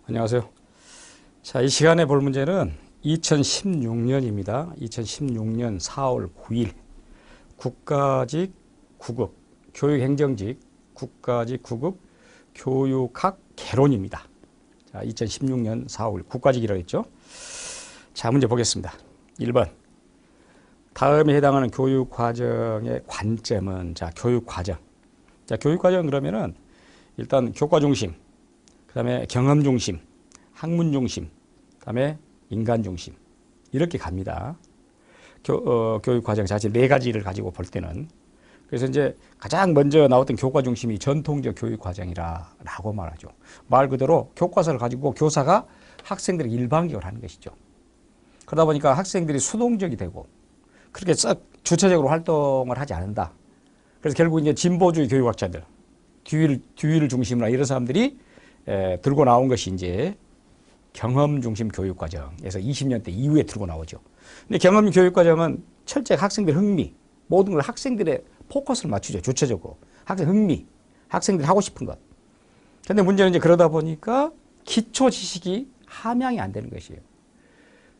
안녕하세요. 자, 이 시간에 볼 문제는 2016년입니다. 2016년 4월 9일 국가직 9급 교육행정직 국가직 9급 교육학 개론입니다. 자, 2016년 4월 국가직이라고 했죠. 자, 문제 보겠습니다. 1번. 다음에 해당하는 교육과정의 관점은, 자, 교육과정. 자, 교육과정 그러면은 일단 교과 중심, 그 다음에 경험 중심, 학문 중심, 그 다음에 인간 중심. 이렇게 갑니다. 교육과정 자체 네 가지를 가지고 볼 때는. 그래서 이제 가장 먼저 나왔던 교과 중심이 전통적 교육과정이라고 말하죠. 말 그대로 교과서를 가지고 교사가 학생들에게 일방적으로 하는 것이죠. 그러다 보니까 학생들이 수동적이 되고 그렇게 썩 주체적으로 활동을 하지 않는다. 그래서 결국 이제 진보주의 교육학자들, 뒤를 중심으로 이런 사람들이 들고 나온 것이 이제 경험 중심 교육과정에서 20년대 이후에 들고 나오죠. 근데 경험 교육과정은 철저히 학생들 흥미, 모든 걸 학생들의 포커스를 맞추죠. 주체적으로. 학생 흥미, 학생들이 하고 싶은 것. 근데 문제는 이제 그러다 보니까 기초 지식이 함양이 안 되는 것이에요.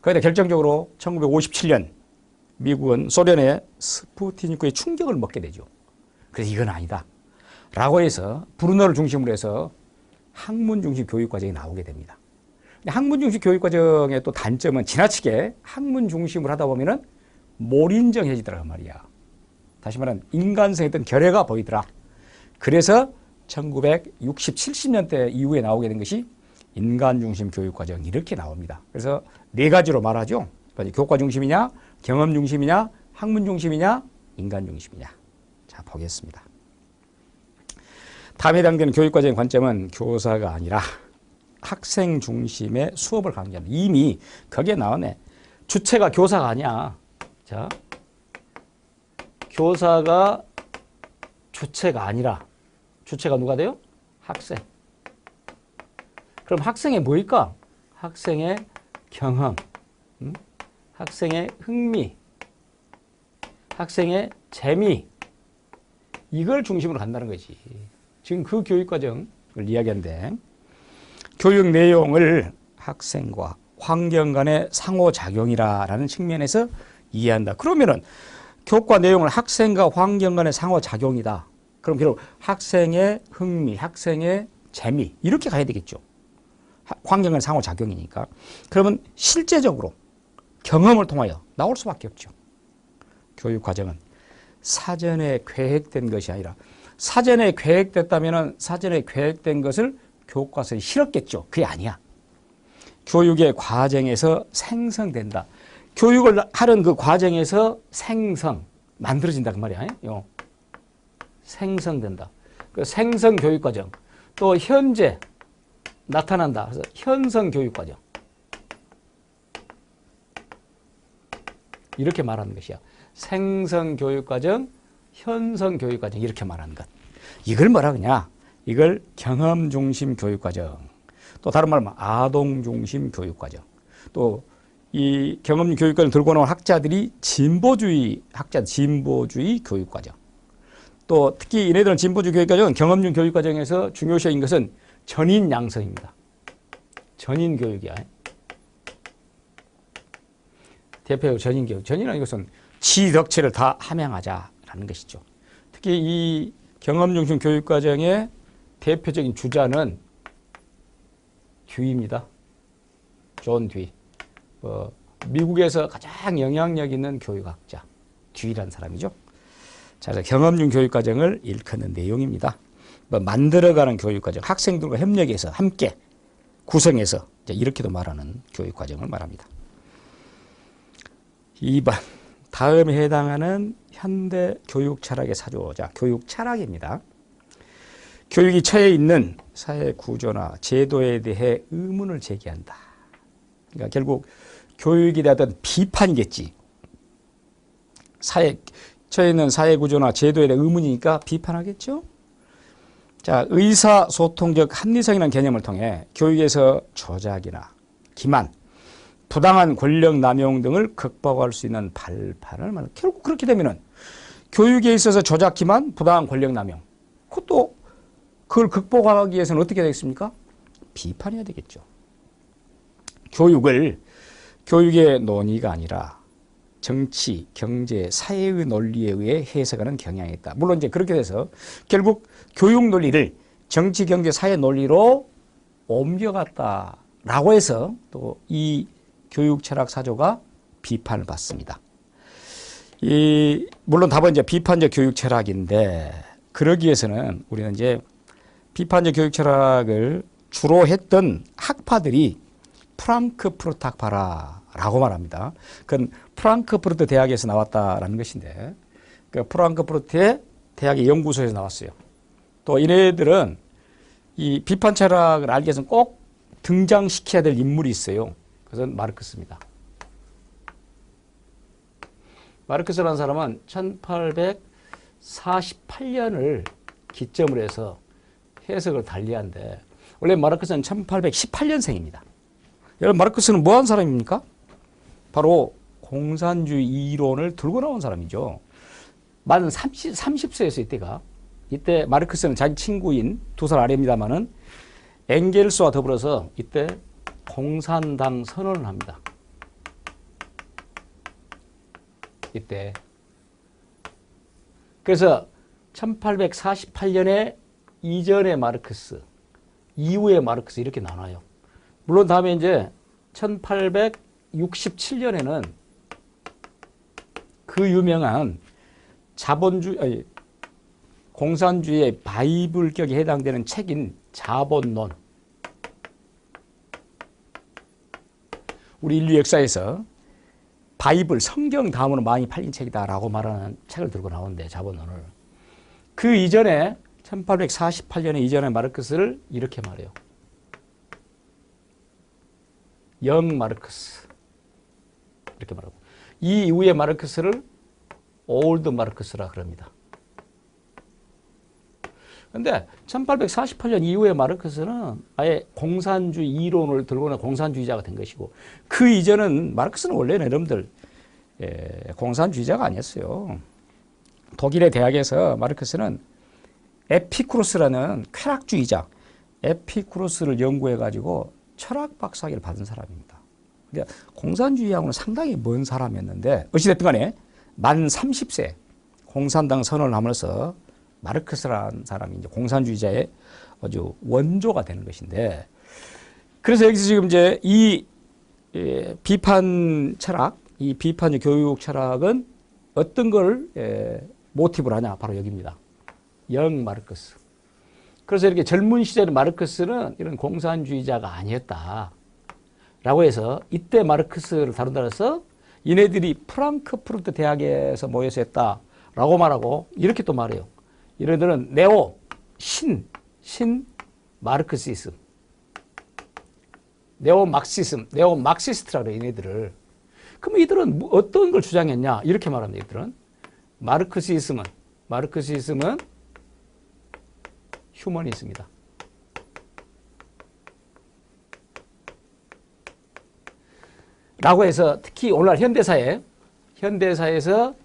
거기다 결정적으로 1957년 미국은 소련의 스푸트니크의 충격을 먹게 되죠. 그래서 이건 아니다. 라고 해서 브루너를 중심으로 해서 학문 중심 교육과정이 나오게 됩니다. 학문 중심 교육과정의 또 단점은 지나치게 학문 중심으로 하다 보면은 몰인정해지더라 말이야. 다시 말하면 인간성에 어떤 결여가 보이더라. 그래서 1960, 70년대 이후에 나오게 된 것이 인간 중심 교육과정 이렇게 나옵니다. 그래서 네 가지로 말하죠. 교과 중심이냐, 경험 중심이냐, 학문 중심이냐, 인간 중심이냐. 자, 보겠습니다. 다음에 해당되는 교육과정의 관점은 교사가 아니라 학생 중심의 수업을 강조합니다. 이미 거기에 나오네. 주체가 교사가 아니야. 자, 교사가 주체가 아니라 주체가 누가 돼요? 학생. 그럼 학생의 뭐일까? 학생의 경험, 학생의 흥미, 학생의 재미, 이걸 중심으로 간다는 거지. 지금 그 교육과정을 이야기하는데 교육 내용을 학생과 환경 간의 상호작용이라는 측면에서 이해한다. 그러면은 교과 내용을 학생과 환경 간의 상호작용이다. 그럼 결국 학생의 흥미, 학생의 재미 이렇게 가야 되겠죠. 환경 간의 상호작용이니까. 그러면 실제적으로 경험을 통하여 나올 수밖에 없죠. 교육과정은 사전에 계획된 것이 아니라 사전에 계획됐다면 사전에 계획된 것을 교과서에 실었겠죠. 그게 아니야. 교육의 과정에서 생성된다. 교육을 하는 그 과정에서 만들어진다 그 말이야. 생성된다. 그 생성 교육과정. 또 현재 나타난다. 그래서 현성 교육과정. 이렇게 말하는 것이야. 생성 교육과정, 현성 교육과정 이렇게 말하는 것. 이걸 뭐라 그러냐? 이걸 경험 중심 교육과정. 또 다른 말로 아동 중심 교육과정. 또 이 경험 교육과정을 들고 나온 학자들이 진보주의 교육과정. 또 특히 얘네들은 진보주의 교육과정은 경험중 교육과정에서 중요시인 것은 전인 양성입니다. 전인 교육이야. 대표적으로 전인 교육. 전인이라는 것은 지덕체를 다 함양하자라는 것이죠. 특히 이 경험 중심 교육과정의 대표적인 주자는 듀입니다. 존 듀. 미국에서 가장 영향력 있는 교육학자 듀라는 사람이죠. 자, 경험중 교육과정을 일컫는 내용입니다. 만들어가는 교육과정, 학생들과 협력해서 함께 구성해서 이렇게도 말하는 교육과정을 말합니다. 2번. 다음에 해당하는 현대 교육 철학의 사조자, 교육 철학입니다. 교육이 처해 있는 사회 구조나 제도에 대해 의문을 제기한다. 그러니까 결국 교육에 대한 비판이겠지. 처해 있는 사회 구조나 제도에 대한 의문이니까 비판하겠죠. 자, 의사소통적 합리성이라는 개념을 통해 교육에서 조작이나 기만, 부당한 권력 남용 등을 극복할 수 있는 발판을 말합니다. 결국 그렇게 되면은 교육에 있어서 조작, 기만, 부당한 권력 남용, 그것도 그걸 극복하기 위해서는 어떻게 되겠습니까? 비판해야 되겠죠. 교육의 논의가 아니라 정치, 경제, 사회의 논리에 의해 해석하는 경향이 있다. 물론 이제 그렇게 돼서 결국 교육 논리를 정치, 경제, 사회 논리로 옮겨갔다라고 해서 또 이 교육 철학 사조가 비판을 받습니다. 물론 답은 이제 비판적 교육 철학인데, 그러기 위해서는 우리는 이제 비판적 교육 철학을 주로 했던 학파들이 프랑크푸르트 학파라고 말합니다. 그건 프랑크푸르트 대학에서 나왔다라는 것인데, 그 프랑크푸르트의 대학의 연구소에서 나왔어요. 또 이네들은 이 비판 철학을 알기 위해서는 꼭 등장시켜야 될 인물이 있어요. 그것은 마르크스입니다. 마르크스라는 사람은 1848년을 기점으로 해서 해석을 달리한데, 원래 마르크스는 1818년생입니다. 여러분, 마르크스는 뭐 한 사람입니까? 바로 공산주의 이론을 들고 나온 사람이죠. 만 30세였어요, 이때 마르크스는 자기 친구인 2살 아래입니다만은 엥겔스와 더불어서 이때 공산당 선언을 합니다. 이때. 그래서 1848년에 이전의 마르크스, 이후의 마르크스 이렇게 나눠요. 물론 다음에 이제 1867년에는 그 유명한 공산주의의 바이블격에 해당되는 책인 자본론. 우리 인류 역사에서 바이블, 성경 다음으로 많이 팔린 책이다라고 말하는 책을 들고 나오는데, 자본론을. 그 이전에 1848년에 이전의 마르크스를 이렇게 말해요. 영 마르크스. 이렇게 말하고. 이 이후의 마르크스를 올드 마르크스라 그럽니다. 그런데 1848년 이후의 마르크스는 아예 공산주의 이론을 들고는 공산주의자가 된 것이고, 그 이전은 마르크스는 원래는 여러분들 공산주의자가 아니었어요. 독일의 대학에서 마르크스는 에피쿠로스라는 쾌락주의자, 에피쿠로스를 연구해가지고 철학 박사학위를 받은 사람입니다. 그러니까 공산주의하고는 상당히 먼 사람이었는데, 어찌됐든 간에 만 30세 공산당 선언을 하면서 마르크스라는 사람이 이제 공산주의자의 아주 원조가 되는 것인데, 그래서 여기서 지금 이제 이 비판 철학, 이 비판적 교육 철학은 어떤 걸 모티브로 하냐? 바로 여기입니다. 영 마르크스. 그래서 이렇게 젊은 시절의 마르크스는 이런 공산주의자가 아니었다 라고 해서, 이때 마르크스를 다룬다 해서 이네들이 프랑크푸르트 대학에서 모여서 했다라고 말하고, 이렇게 또 말해요. 이들은 네오, 신 마르크시즘, 네오 막시즘, 네오 막시스트라 그래요, 이네들을. 그럼 이들은 어떤 걸 주장했냐? 이렇게 말합니다. 이들은 마르크시즘은 휴머니즘이다. 라고 해서, 특히 오늘날 현대사에서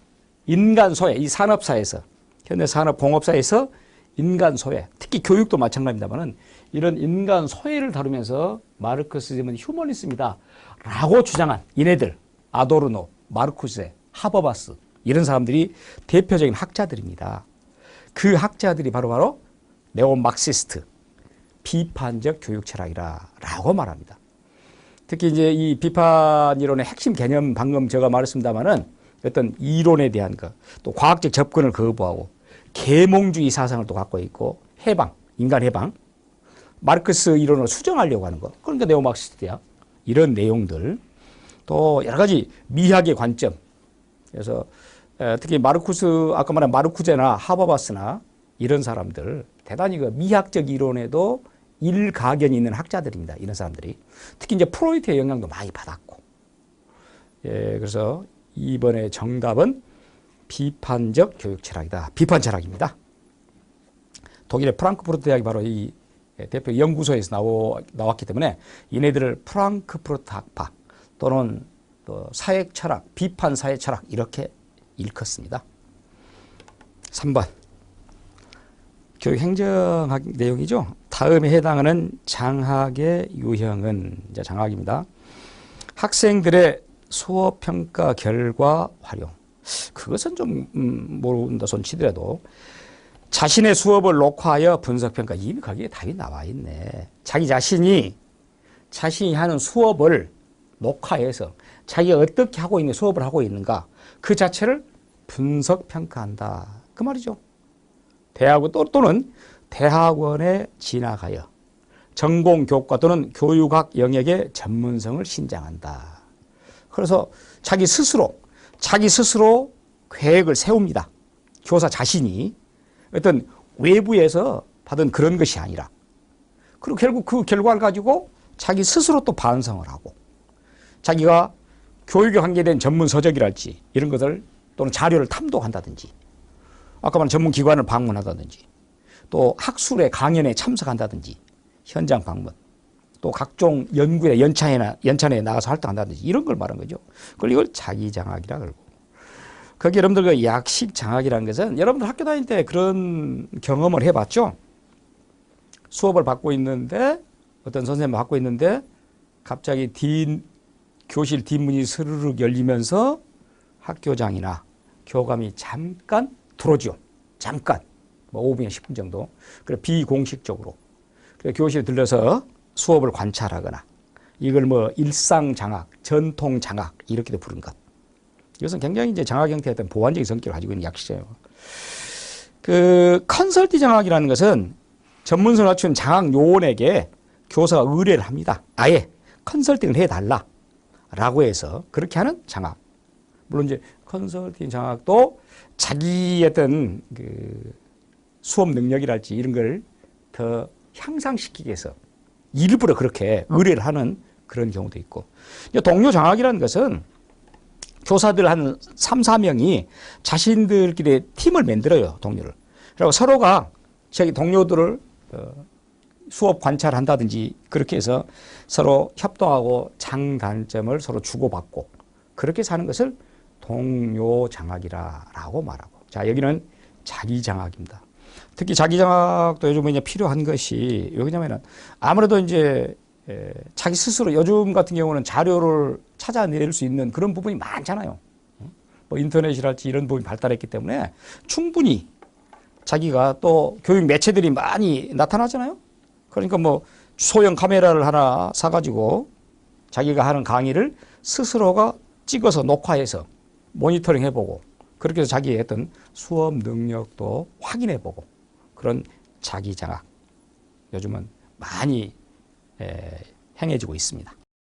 인간 소외, 이 산업사에서, 현대 산업 공업사에서 인간 소외, 특히 교육도 마찬가지입니다만은 이런 인간 소외를 다루면서 마르크시즘은 휴머니즘이다 라고 주장한 이네들, 아도르노, 마르쿠세, 하버바스, 이런 사람들이 대표적인 학자들입니다. 그 학자들이 바로 네오 막시스트, 비판적 교육 철학이라고 말합니다. 특히 이제 이 비판 이론의 핵심 개념, 방금 제가 말했습니다만은 어떤 이론에 대한 것, 또 과학적 접근을 거부하고 계몽주의 사상을 또 갖고 있고, 해방, 인간 해방, 마르크스 이론을 수정하려고 하는 것, 그러니까 네오 막시스트야. 이런 내용들, 또 여러 가지 미학의 관점. 그래서 특히 마르쿠스, 아까 말한 마르쿠제나 하버바스나 이런 사람들, 대단히 그 미학적 이론에도 일가견이 있는 학자들입니다. 이런 사람들이. 특히 이제 프로이트의 영향도 많이 받았고. 그래서 이번에 정답은 비판적 교육 철학이다. 비판 철학입니다. 독일의 프랑크푸르트 대학이 바로 이 대표 연구소에서 나왔기 때문에 이네들을 프랑크푸르트 학파 또는 또 사회 철학, 비판 사회 철학 이렇게 일컫습니다. 3번. 교육 행정학 내용이죠. 다음에 해당하는 장학의 유형은, 이제 장학입니다. 학생들의 수업 평가 결과 활용. 그것은 좀 모른다 손치더라도 자신의 수업을 녹화하여 분석 평가. 이미 거기에 답이 나와 있네. 자기 자신이 하는 수업을 녹화해서 자기가 어떻게 하고 있는 수업을 하고 있는가 그 자체를 분석 평가한다. 그 말이죠. 대학원 또는 대학원에 진학하여 전공 교과 또는 교육학 영역의 전문성을 신장한다. 그래서 자기 스스로 계획을 세웁니다. 교사 자신이 어떤 외부에서 받은 그런 것이 아니라 그리고 결국 그 결과를 가지고 자기 스스로 또 반성을 하고 자기가 교육에 관계된 전문 서적이랄지 이런 것을 또는 자료를 탐독한다든지 아까 말한 전문 기관을 방문하다든지 또 학술의 강연에 참석한다든지 현장 방문 또 각종 연구에 연찬에 나가서 활동한다든지 이런 걸 말하는 거죠. 그걸 이걸 자기장학이라 그러고 거기 여러분들 그 약식장학이라는 것은 여러분들 학교 다닐 때 그런 경험을 해봤죠. 수업을 받고 있는데 어떤 선생님 받고 있는데 갑자기 교실 뒷문이 스르륵 열리면서 학교장이나 교감이 잠깐 들어오죠. 잠깐 뭐 5분에서 10분 정도. 그래 비공식적으로 그래 교실에 들러서 수업을 관찰하거나 이걸 뭐 일상장학, 전통장학 이렇게도 부르는 것. 이것은 굉장히 이제 장학 형태의 어떤 보완적인 성격을 가지고 있는 약식이에요. 그 컨설팅 장학이라는 것은 전문성을 갖춘 장학 요원에게 교사가 의뢰를 합니다. 아예 컨설팅을 해달라라고 해서 그렇게 하는 장학. 물론 이제 컨설팅 장학도 자기의 어떤 그 수업 능력이랄지 이런 걸 더 향상시키기 위해서 일부러 그렇게 의뢰를 하는 그런 경우도 있고. 동료 장학이라는 것은 교사들 한 3, 4명이 자신들끼리 팀을 만들어요. 동료를. 그리고 서로가 자기 동료들을 수업 관찰한다든지 그렇게 해서 서로 협동하고 장단점을 서로 주고받고 그렇게 사는 것을 동료 장학이라고 말하고. 자, 여기는 자기 장학입니다. 특히 자기 장학도 요즘에 이제 필요한 것이 왜냐면은 아무래도 이제 자기 스스로 요즘 같은 경우는 자료를 찾아낼 수 있는 그런 부분이 많잖아요. 뭐 인터넷이랄지 이런 부분이 발달했기 때문에 충분히 자기가 또 교육 매체들이 많이 나타나잖아요. 그러니까 뭐 소형 카메라를 하나 사가지고 자기가 하는 강의를 스스로가 찍어서 녹화해서 모니터링 해보고 그렇게 해서 자기의 어떤 수업 능력도 확인해보고 그런 자기 장학 요즘은 많이 행해지고 있습니다.